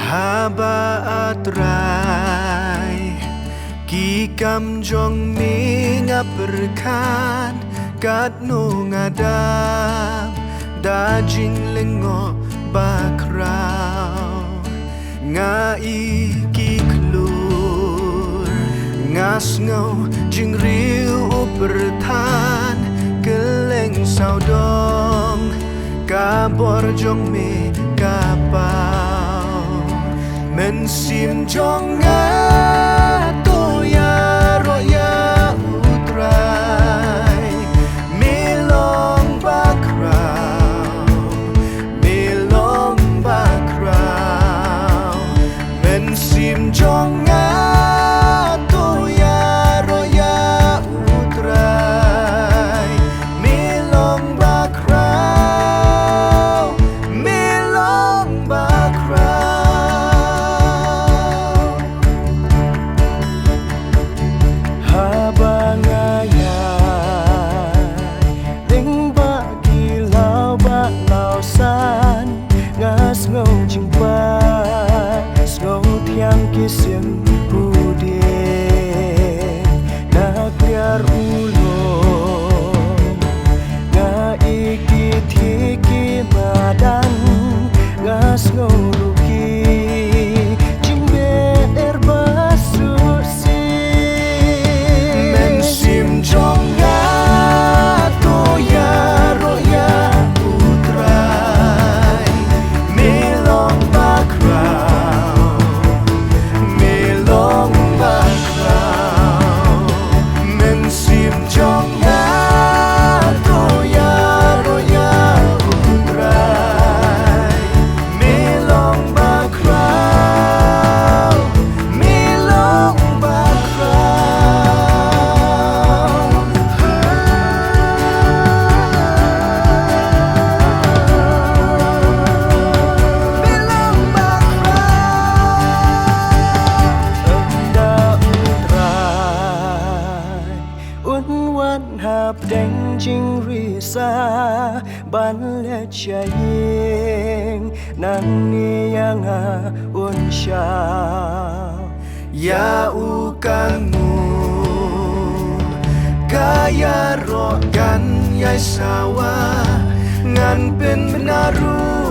Habaat rai Ki kam jong mi ngaperkan Kat no ngadam Da jing lengo bakrau Nga iki klur Ngas ngau jing riu upertan Keleng saudong Kabor jong mi kapau Men sim jong ngato ya roya utrai Milong bakrau Men sim jong ngato ya roya utrai Milong bakrau Kisim hudin na kliar ulong nga iki tiki madan ngas ngoluki jingbe erbasusi Men sim jong ngato ya roya utrai Milong bakrau hap đeng jing risa ban le chaying nan ni yang a un sha Ya ukanmu Kaya rogan yai sawa Ngan pen menaru